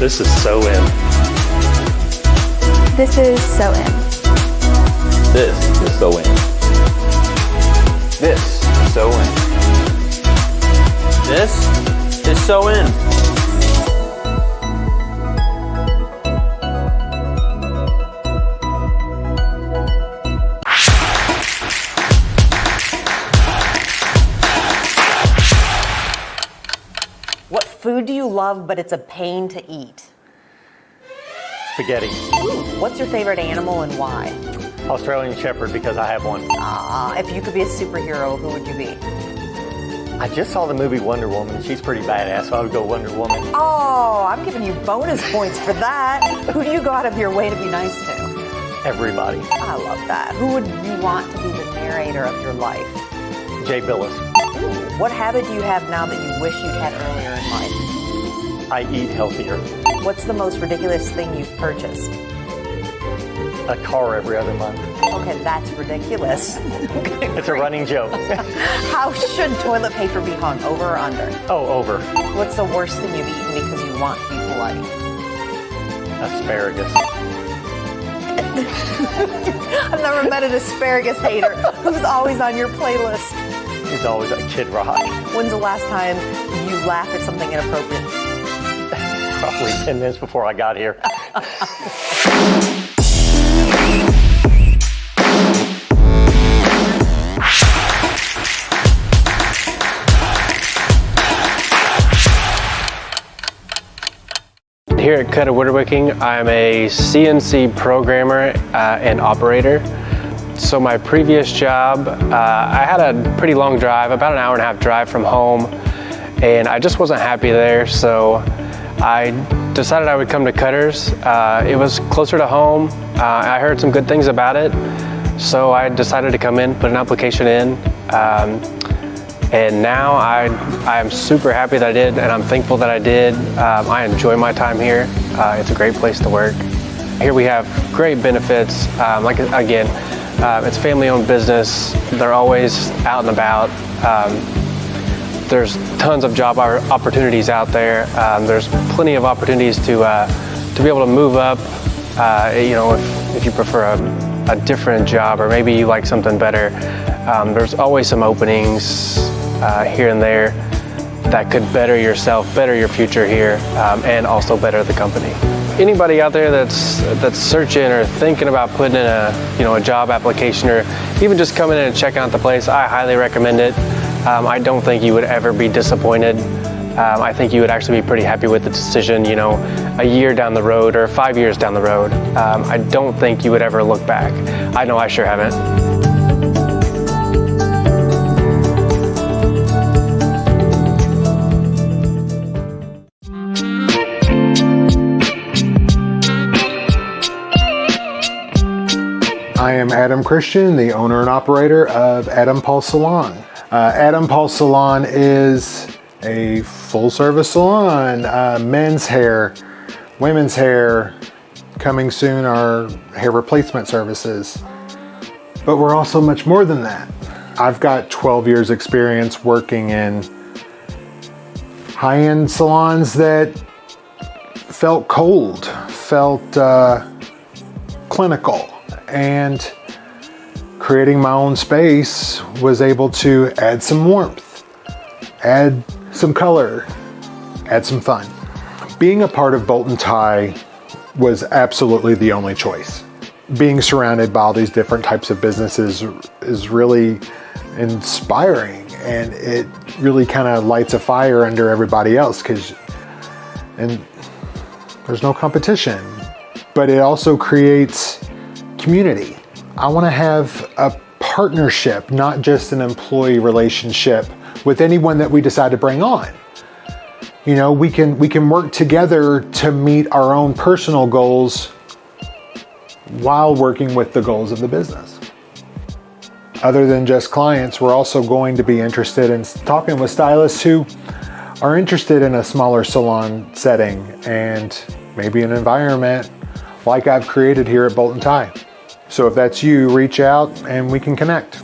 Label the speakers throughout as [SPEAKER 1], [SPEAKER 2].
[SPEAKER 1] This is SoIN.
[SPEAKER 2] This is SoIN.
[SPEAKER 3] This is SoIN. This is SoIN.
[SPEAKER 1] This is SoIN.
[SPEAKER 4] What food do you love but it's a pain to eat?
[SPEAKER 1] Spaghetti.
[SPEAKER 4] What's your favorite animal and why?
[SPEAKER 1] Australian Shepherd, because I have one.
[SPEAKER 4] If you could be a superhero, who would you be?
[SPEAKER 1] I just saw the movie Wonder Woman. She's pretty badass, so I would go Wonder Woman.
[SPEAKER 4] Oh, I'm giving you bonus points for that. Who do you go out of your way to be nice to?
[SPEAKER 1] Everybody.
[SPEAKER 4] I love that. Who would you want to be the narrator of your life?
[SPEAKER 1] Jay Billis.
[SPEAKER 4] What habit do you have now that you wish you'd had earlier in life?
[SPEAKER 1] I eat healthier.
[SPEAKER 4] What's the most ridiculous thing you've purchased?
[SPEAKER 1] A car every other month.
[SPEAKER 4] Okay, that's ridiculous.
[SPEAKER 1] It's a running joke.
[SPEAKER 4] How should toilet paper be hung, over or under?
[SPEAKER 1] Oh, over.
[SPEAKER 4] What's the worst thing you've eaten because you want to be polite?
[SPEAKER 1] Asparagus.
[SPEAKER 4] I've never met an asparagus hater who's always on your playlist.
[SPEAKER 1] He's always at Kid Rock.
[SPEAKER 4] When's the last time you laughed at something inappropriate?
[SPEAKER 1] Probably 10 minutes before I got here.
[SPEAKER 5] Here at Cuttlewood Working, I'm a CNC programmer and operator. So my previous job, I had a pretty long drive, about an hour and a half drive from home, and I just wasn't happy there, so I decided I would come to Cutters. It was closer to home. I heard some good things about it, so I decided to come in, put an application in, and now I am super happy that I did, and I'm thankful that I did. I enjoy my time here. It's a great place to work. Here we have great benefits. It's family-owned business. They're always out and about. There's tons of job opportunities out there. There's plenty of opportunities to be able to move up. If you prefer a different job, or maybe you like something better, there's always some openings here and there that could better yourself, better your future here, and also better the company. Anybody out there that's searching or thinking about putting in a job application, or even just coming in and checking out the place, I highly recommend it. I don't think you would ever be disappointed. I think you would actually be pretty happy with the decision, a year down the road or 5 years down the road. I don't think you would ever look back. I know I sure haven't.
[SPEAKER 6] I am Adam Christian, the owner and operator of Adam Paul Salon. Adam Paul Salon is a full-service salon, men's hair, women's hair, coming soon our hair replacement services. But we're also much more than that. I've got 12 years experience working in high-end salons that felt cold, felt clinical. And creating my own space was able to add some warmth, add some color, add some fun. Being a part of Bolt & Tie was absolutely the only choice. Being surrounded by all these different types of businesses is really inspiring, and it really kind of lights a fire under everybody else, and there's no competition, but it also creates community. I want to have a partnership, not just an employee relationship with anyone that we decide to bring on. We can work together to meet our own personal goals while working with the goals of the business. Other than just clients, we're also going to be interested in talking with stylists who are interested in a smaller salon setting and maybe an environment like I've created here at Bolt & Tie. So if that's you, reach out and we can connect.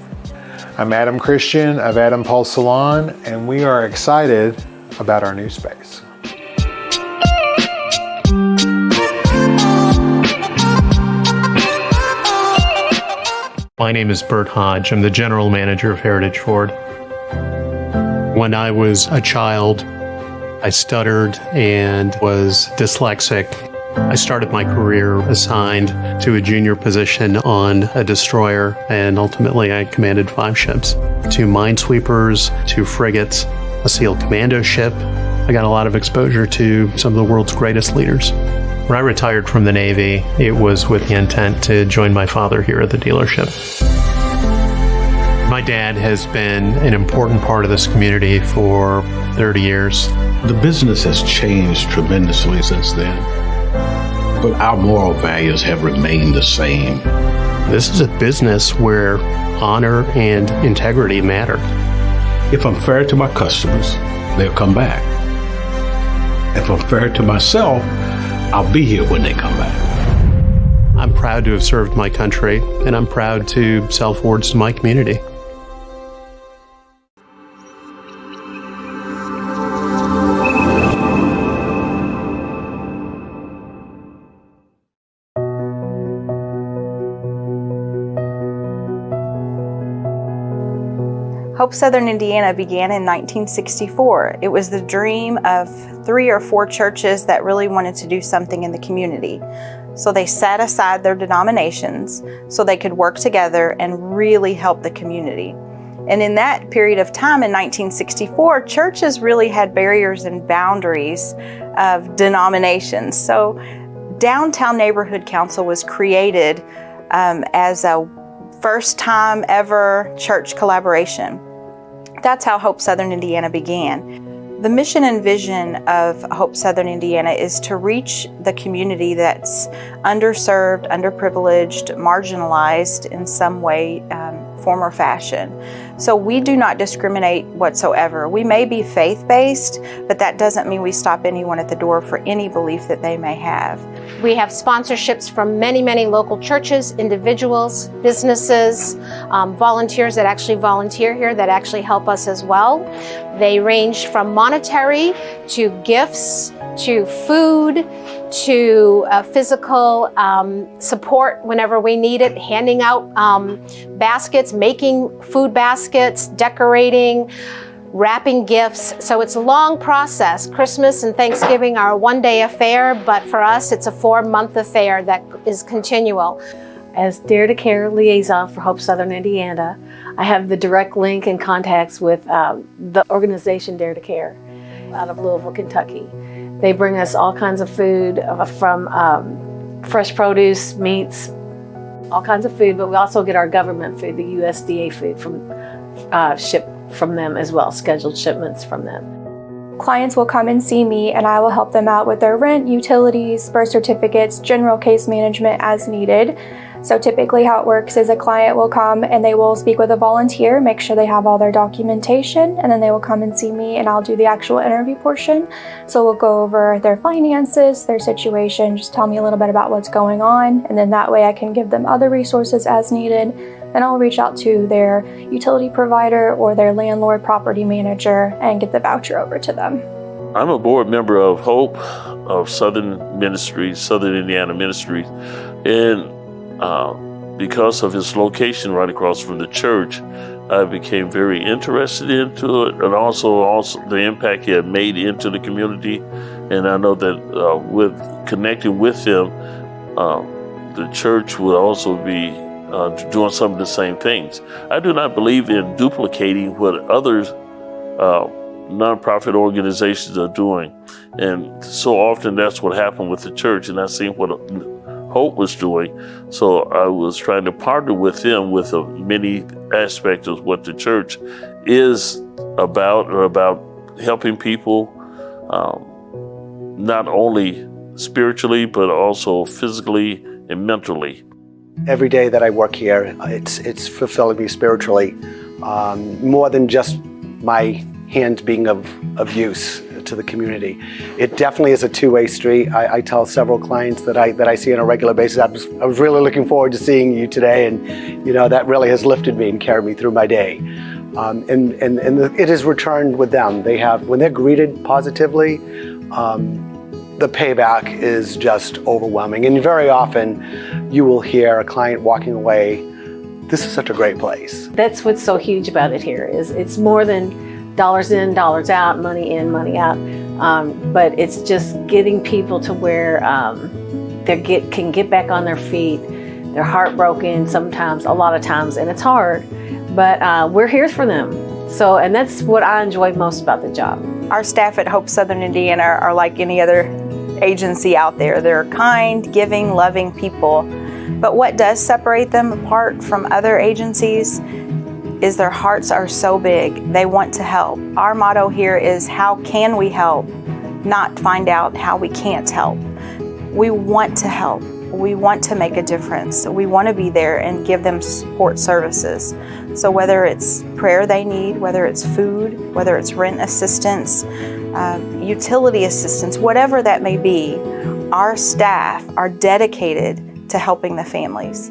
[SPEAKER 6] I'm Adam Christian of Adam Paul Salon, and we are excited about our new space.
[SPEAKER 2] My name is Bert Hodge. I'm the general manager of Heritage Ford. When I was a child, I stuttered and was dyslexic. I started my career assigned to a junior position on a destroyer, and ultimately I commanded 5 ships, 2 minesweepers, 2 frigates, a SEAL commando ship. I got a lot of exposure to some of the world's greatest leaders. When I retired from the Navy, it was with the intent to join my father here at the dealership. My dad has been an important part of this community for 30 years.
[SPEAKER 7] The business has changed tremendously since then, but our moral values have remained the same.
[SPEAKER 2] This is a business where honor and integrity matter.
[SPEAKER 7] If I'm fair to my customers, they'll come back. If I'm fair to myself, I'll be here when they come back.
[SPEAKER 2] I'm proud to have served my country, and I'm proud to sell Fords to my community.
[SPEAKER 4] Hope Southern Indiana began in 1964. It was the dream of 3 or 4 churches that really wanted to do something in the community. So they set aside their denominations so they could work together and really help the community. And in that period of time in 1964, churches really had barriers and boundaries of denominations. So Downtown Neighborhood Council was created as a first time ever church collaboration. That's how Hope Southern Indiana began. The mission and vision of Hope Southern Indiana is to reach the community that's underserved, underprivileged, marginalized in some way, form or fashion. So we do not discriminate whatsoever. We may be faith-based, but that doesn't mean we stop anyone at the door for any belief that they may have.
[SPEAKER 8] We have sponsorships from many, many local churches, individuals, businesses, volunteers that actually volunteer here that actually help us as well. They range from monetary to gifts to food to physical support whenever we need it, handing out baskets, making food baskets, decorating, wrapping gifts. So it's a long process. Christmas and Thanksgiving are a one-day affair, but for us it's a 4-month affair that is continual.
[SPEAKER 9] As Dare to Care liaison for Hope Southern Indiana, I have the direct link and contacts with the organization Dare to Care out of Louisville, Kentucky. They bring us all kinds of food from fresh produce, meats, all kinds of food, but we also get our government food, the USDA food, from shipped from them as well, scheduled shipments from them.
[SPEAKER 10] Clients will come and see me and I will help them out with their rent, utilities, birth certificates, general case management as needed. So typically how it works is a client will come and they will speak with a volunteer, make sure they have all their documentation, and then they will come and see me and I'll do the actual interview portion. So we'll go over their finances, their situation, just tell me a little bit about what's going on, and then that way I can give them other resources as needed. Then I'll reach out to their utility provider or their landlord property manager and get the voucher over to them.
[SPEAKER 11] I'm a board member of Hope of Southern Ministries, Southern Indiana Ministries, and because of its location right across from the church, I became very interested into it, and also the impact it had made into the community. And I know that with connecting with them, the church will also be doing some of the same things. I do not believe in duplicating what others nonprofit organizations are doing, and so often that's what happened with the church. And I seen what Hope was doing, so I was trying to partner with them with many aspects of what the church is about, or about helping people not only spiritually but also physically and mentally.
[SPEAKER 12] Every day that I work here, it's fulfilling me spiritually, more than just my hands being of use to the community. It definitely is a two-way street. I tell several clients that I see on a regular basis, I was really looking forward to seeing you today, and you know, that really has lifted me and carried me through my day. And it is returned with them. When they're greeted positively, the payback is just overwhelming. And very often you will hear a client walking away this is such a great place.
[SPEAKER 9] That's what's so huge about it here, is it's more than dollars in, dollars out, money in, money out. But it's just getting people to where they can get back on their feet. They're heartbroken sometimes, a lot of times, and it's hard, but we're here for them. So, and that's what I enjoy most about the job.
[SPEAKER 4] Our staff at Hope Southern Indiana are like any other agency out there. They're kind, giving, loving people. But what does separate them apart from other agencies is their hearts are so big. They want to help. Our motto here is, how can we help? Not find out how we can't help. We want to help. We want to make a difference. We want to be there and give them support services. So whether it's prayer they need, whether it's food, whether it's rent assistance, utility assistance, whatever that may be, our staff are dedicated to helping the families.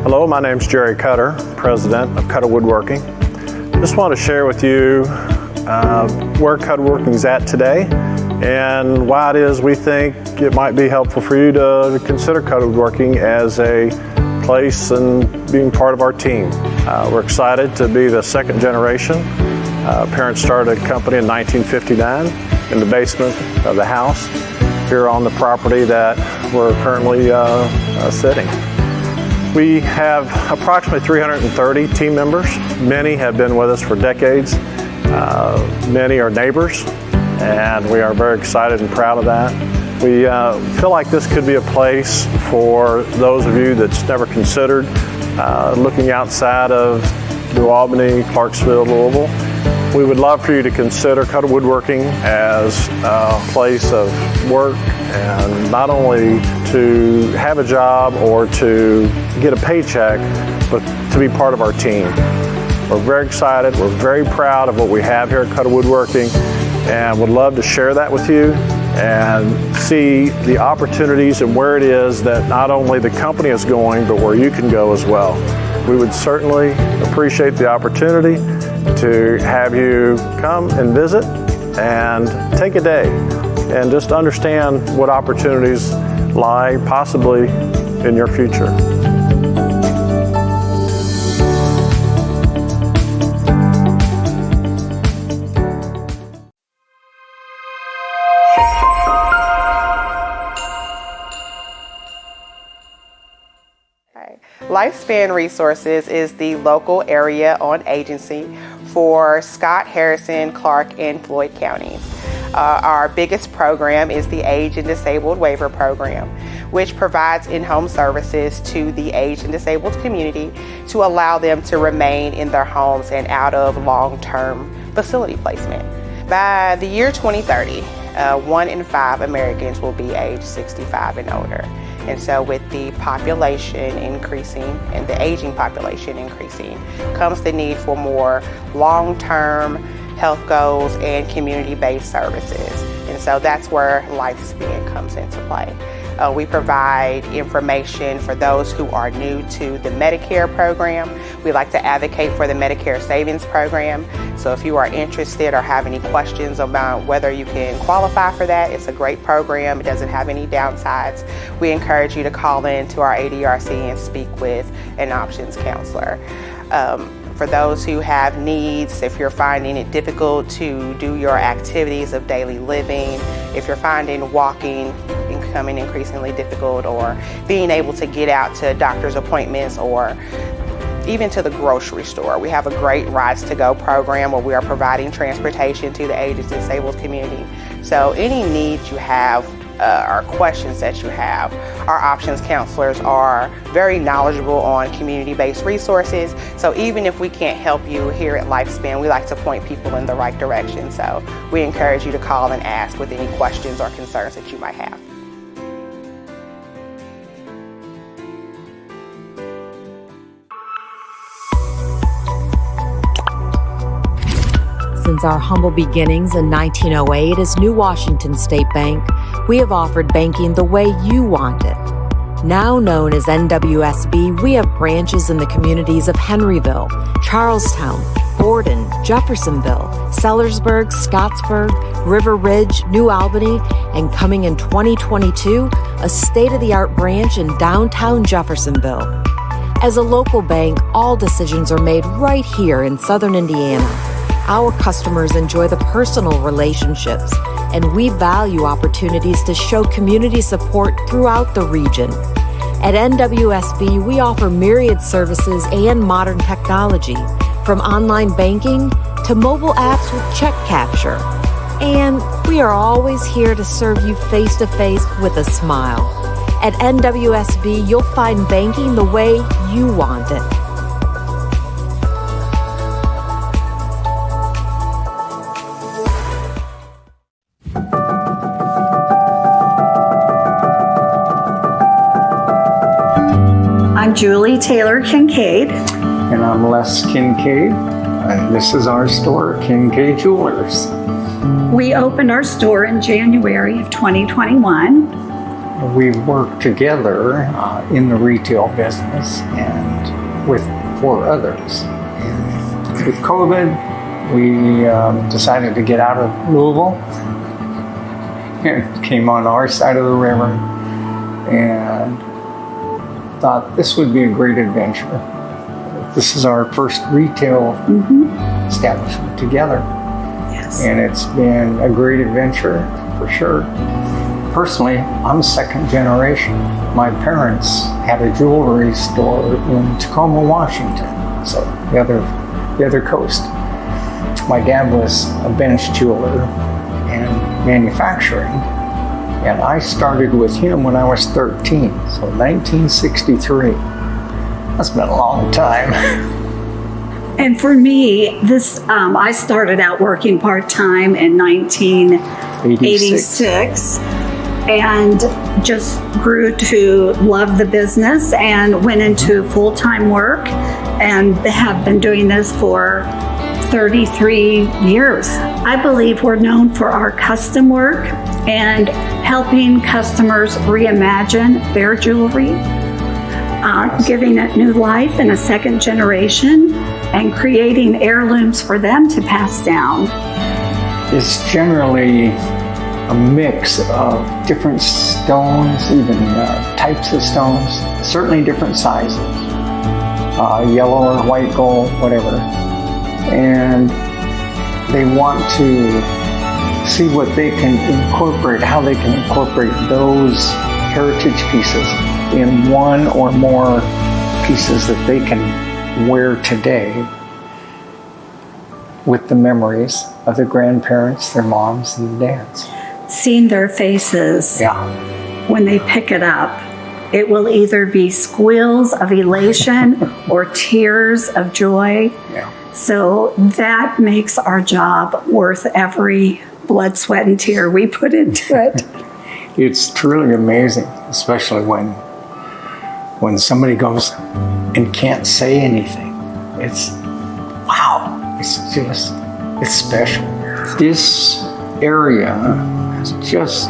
[SPEAKER 13] Hello, my name's Jerry Cutter, President of Cuttlewood Working. Just want to share with you where Cuttlewood Working is at today and why it is we think it might be helpful for you to consider Cuttlewood Working as a place and being part of our team. We're excited to be the second generation. Parents started a company in 1959 in the basement of the house here on the property that we're currently sitting. We have approximately 330 team members. Many have been with us for decades. Many are neighbors, and we are very excited and proud of that. We feel like this could be a place for those of you that's never considered looking outside of New Albany, Clarksville, Louisville. We would love for you to consider Cuttlewood Working as a place of work, and not only to have a job or to get a paycheck, but to be part of our team. We're very excited, we're very proud of what we have here at Cuttlewood Working, and would love to share that with you and see the opportunities and where it is that not only the company is going, but where you can go as well. We would certainly appreciate the opportunity to have you come and visit and take a day and just understand what opportunities lie possibly in your future.
[SPEAKER 14] Lifespan Resources is the local area-owned agency for Scott, Harrison, Clark, and Floyd counties. Our biggest program is the Age and Disabled Waiver Program, which provides in-home services to the aged and disabled community to allow them to remain in their homes and out of long-term facility placement. By the year 2030, 1 in 5 Americans will be age 65 and older. And so with the population increasing and the aging population increasing, comes the need for more long-term health goals and community-based services. And so that's where Lifespan comes into play. We provide information for those who are new to the Medicare program. We like to advocate for the Medicare Savings Program. So if you are interested or have any questions about whether you can qualify for that, it's a great program. It doesn't have any downsides. We encourage you to call in to our ADRC and speak with an options counselor. For those who have needs, if you're finding it difficult to do your activities of daily living, if you're finding walking becoming increasingly difficult, or being able to get out to doctor's appointments or even to the grocery store, we have a great Rides to Go program where we are providing transportation to the aged and disabled community. So any needs you have or questions that you have, our options counselors are very knowledgeable on community-based resources. So even if we can't help you here at Lifespan, we like to point people in the right direction. So we encourage you to call and ask with any questions or concerns that you might have.
[SPEAKER 15] Since our humble beginnings in 1908 as New Washington State Bank, we have offered banking the way you want it. Now known as NWSB, we have branches in the communities of Henryville, Charlestown, Borden, Jeffersonville, Sellersburg, Scottsburg, River Ridge, New Albany, and coming in 2022, a state-of-the-art branch in downtown Jeffersonville. As a local bank, all decisions are made right here in Southern Indiana. Our customers enjoy the personal relationships, and we value opportunities to show community support throughout the region. At NWSB, we offer myriad services and modern technology, from online banking to mobile apps with check capture. And we are always here to serve you face-to-face with a smile. At NWSB, you'll find banking the way you want it.
[SPEAKER 16] I'm Julie Taylor Kincaid.
[SPEAKER 17] And I'm Les Kincaid, and this is our store, Kincaid Jewelers.
[SPEAKER 16] We opened our store in January of 2021.
[SPEAKER 17] We work together in the retail business and with 4 others. And with COVID, we decided to get out of Louisville and came on our side of the river and thought this would be a great adventure. This is our first retail establishment together.
[SPEAKER 16] Yes.
[SPEAKER 17] And it's been a great adventure for sure. Personally, I'm second generation. My parents had a jewelry store in Tacoma, Washington, so the other coast. My dad was a bench jeweler and manufacturing, and I started with him when I was 13, so 1963. That's been a long time.
[SPEAKER 16] And for me, I started out working part-time in 1986 and just grew to love the business and went into full-time work and have been doing this for 33 years. I believe we're known for our custom work and helping customers reimagine their jewelry, giving it new life in a second generation, and creating heirlooms for them to pass down.
[SPEAKER 17] It's generally a mix of different stones, even types of stones, certainly different sizes, yellow or white gold, whatever. And they want to see what they can incorporate, how they can incorporate those heritage pieces in one or more pieces that they can wear today with the memories of their grandparents, their moms, and dads.
[SPEAKER 16] Seeing their faces when they pick it up, it will either be squeals of elation or tears of joy. So that makes our job worth every blood, sweat, and tear we put into it.
[SPEAKER 17] It's truly amazing, especially when somebody goes and can't say anything. It's, wow, it's special. This area has just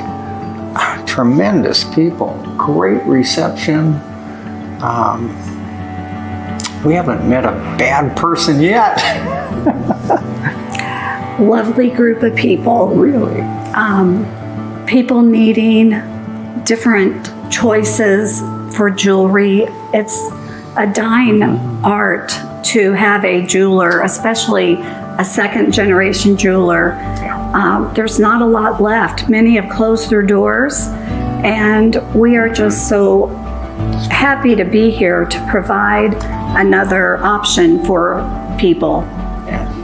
[SPEAKER 17] tremendous people, great reception. We haven't met a bad person yet.
[SPEAKER 16] Lovely group of people.
[SPEAKER 17] Really?
[SPEAKER 16] People needing different choices for jewelry. It's a dying art to have a jeweler, especially a second generation jeweler. There's not a lot left. Many have closed their doors, and we are just so happy to be here to provide another option for people.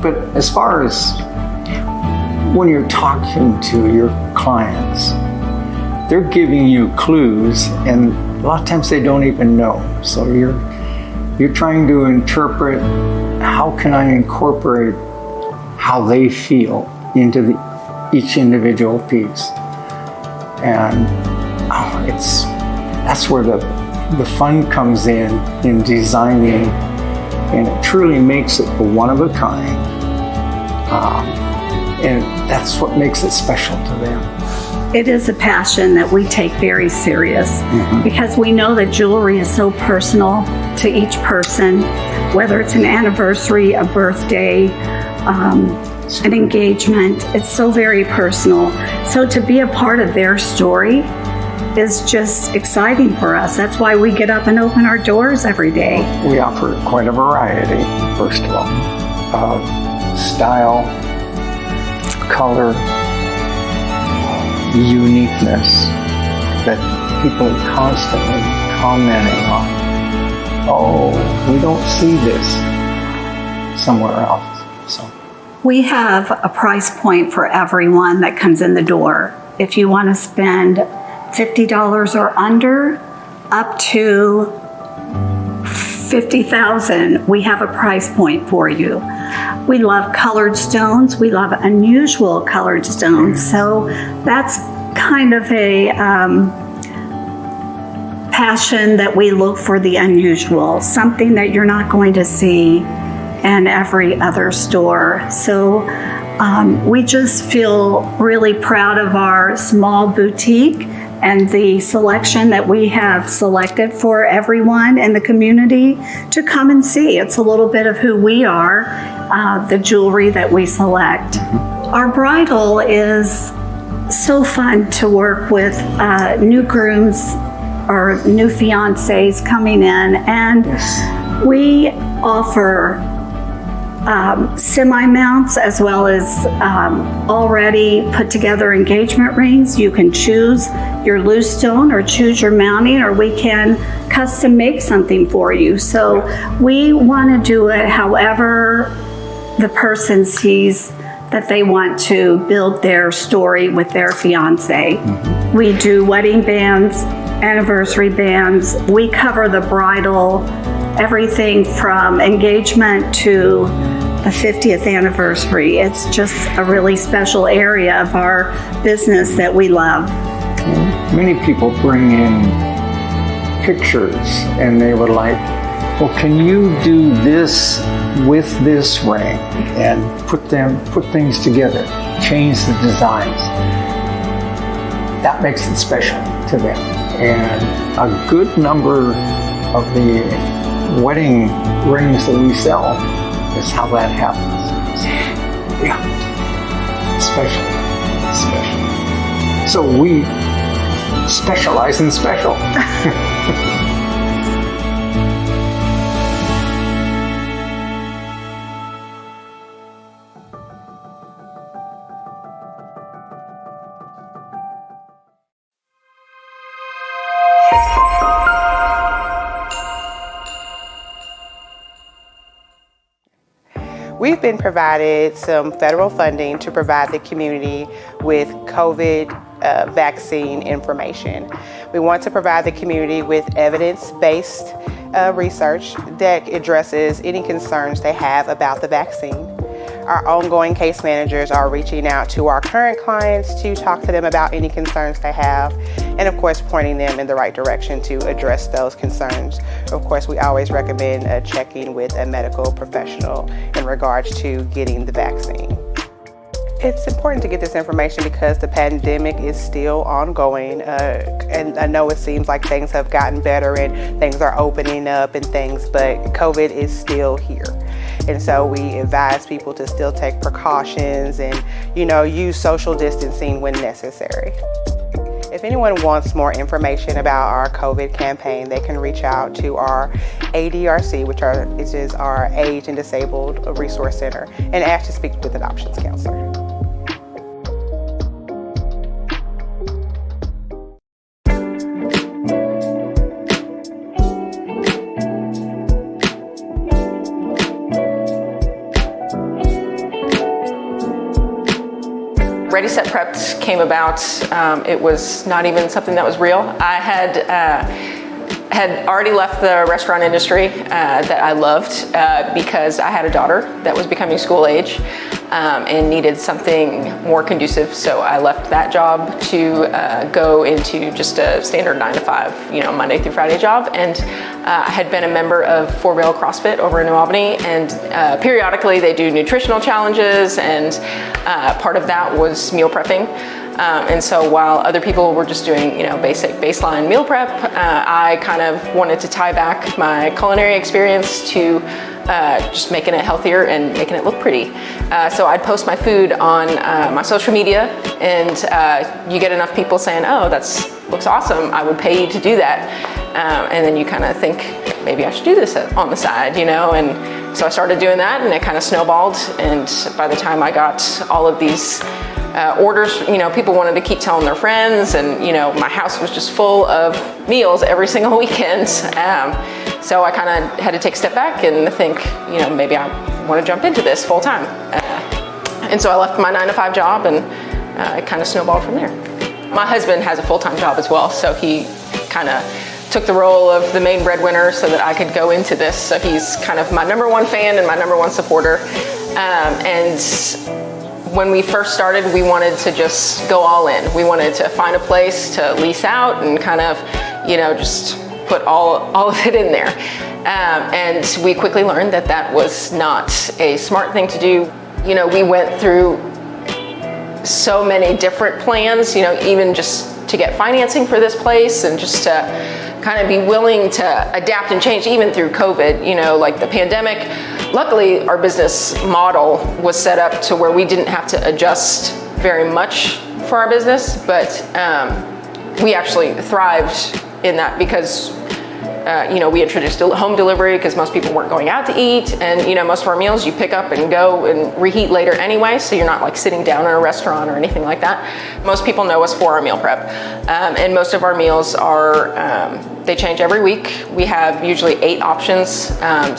[SPEAKER 17] But as far as when you're talking to your clients, they're giving you clues, and a lot of times they don't even know. So you're trying to interpret, how can I incorporate how they feel into each individual piece? And that's where the fun comes in designing, and it truly makes it one of a kind. And that's what makes it special to them.
[SPEAKER 16] it is a passion that we take very serious because we know that jewelry is so personal to each person, whether it's an anniversary, a birthday, an engagement. It's so very personal. So to be a part of their story is just exciting for us. That's why we get up and open our doors every day.
[SPEAKER 17] We offer quite a variety, first of all, of style, color, uniqueness that people are constantly commenting on. Oh, we don't see this somewhere else. So
[SPEAKER 16] we have a price point for everyone that comes in the door. If you want to spend $50 or under, up to $50,000, we have a price point for you. We love colored stones. We love unusual colored stones. So that's kind of a passion that we look for, the unusual, something that you're not going to see in every other store. So we just feel really proud of our small boutique and the selection that we have selected for everyone in the community to come and see. It's a little bit of who we are, the jewelry that we select. Our bridal is so fun to work with new grooms or new fiancés coming in, and we offer semi-mounts as well as already put together engagement rings. You can choose your loose stone or choose your mounting, or we can custom make something for you. So we want to do it however the person sees that they want to build their story with their fiance. We do wedding bands, anniversary bands. We cover the bridal, everything from engagement to the 50th anniversary. It's just a really special area of our business that we love.
[SPEAKER 17] Many people bring in pictures and they would like, well, can you do this with this ring and put things together, change the designs? That makes it special to them. And a good number of the wedding rings that we sell is how that happens. Yeah, special. So we specialize in special.
[SPEAKER 14] We've been provided some federal funding to provide the community with COVID vaccine information. We want to provide the community with evidence-based research that addresses any concerns they have about the vaccine. Our ongoing case managers are reaching out to our current clients to talk to them about any concerns they have, and of course pointing them in the right direction to address those concerns. Of course, we always recommend checking with a medical professional in regards to getting the vaccine. It's important to get this information because the pandemic is still ongoing, and I know it seems like things have gotten better and things are opening up and things, but COVID is still here. And so we advise people to still take precautions and, use social distancing when necessary. If anyone wants more information about our COVID campaign, they can reach out to our ADRC, which is our Age and Disabled Resource Center, and ask to speak with an options counselor.
[SPEAKER 18] ReadySetPreps came about. It was not even something that was real. I had already left the restaurant industry that I loved because I had a daughter that was becoming school age and needed something more conducive. So I left that job to go into just a standard 9-to-5, Monday through Friday job. And I had been a member of 4 Rail CrossFit over in New Albany, and periodically they do nutritional challenges, and part of that was meal prepping. And so while other people were just doing, basic baseline meal prep, I kind of wanted to tie back my culinary experience to just making it healthier and making it look pretty. So I'd post my food on my social media, and you get enough people saying, "Oh, looks awesome, I would pay you to do that." And then you kind of think, maybe I should do this on the side, and so I started doing that, and it kind of snowballed. And by the time I got all of these orders, people wanted to keep telling their friends, and my house was just full of meals every single weekend. So I kind of had to take a step back and think, maybe I want to jump into this full time. And so I left my 9-to-5 job, and it kind of snowballed from there. My husband has a full-time job as well, so he kind of took the role of the main breadwinner so that I could go into this. So he's kind of my number one fan and my number one supporter. And when we first started, we wanted to just go all in. We wanted to find a place to lease out and kind of, just put all of it in there. And we quickly learned that that was not a smart thing to do. We went through so many different plans, even just to get financing for this place, and just to kind of be willing to adapt and change even through COVID, like the pandemic. Luckily, our business model was set up to where we didn't have to adjust very much for our business, but we actually thrived in that because we introduced home delivery because most people weren't going out to eat, and most of our meals you pick up and go and reheat later anyway, so you're not like sitting down in a restaurant or anything like that. Most people know us for our meal prep, and most of our meals are they change every week. We have usually 8 options,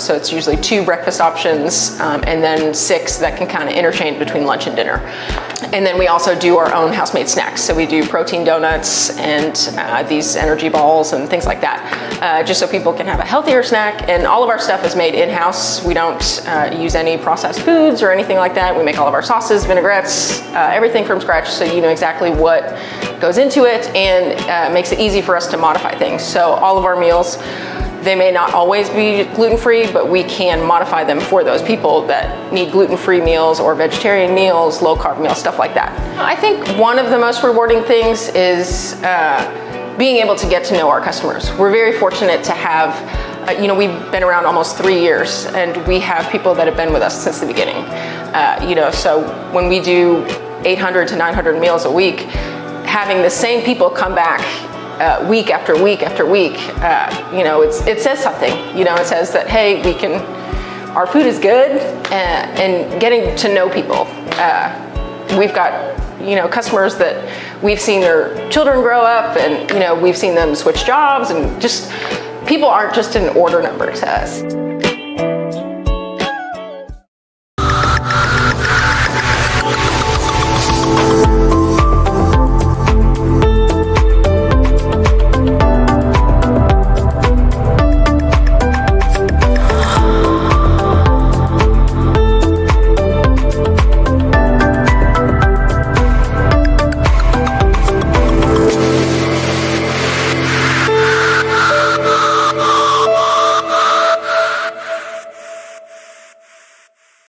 [SPEAKER 18] so it's usually 2 breakfast options, and then 6 that can kind of interchange between lunch and dinner. And then we also do our own house-made snacks. So we do protein donuts and these energy balls and things like that, just so people can have a healthier snack. And all of our stuff is made in-house. We don't use any processed foods or anything like that. We make all of our sauces, vinaigrettes, everything from scratch, so you know exactly what goes into it, and makes it easy for us to modify things. So all of our meals, they may not always be gluten-free, but we can modify them for those people that need gluten-free meals or vegetarian meals, low-carb meals, stuff like that. I think one of the most rewarding things is being able to get to know our customers. We're very fortunate to have, we've been around almost 3 years, and we have people that have been with us since the beginning. So when we do 800 to 900 meals a week, having the same people come back week after week after week, it says something. It says that, hey, our food is good, and getting to know people. We've got, customers that we've seen their children grow up, and, we've seen them switch jobs, and just people aren't just an order number to us.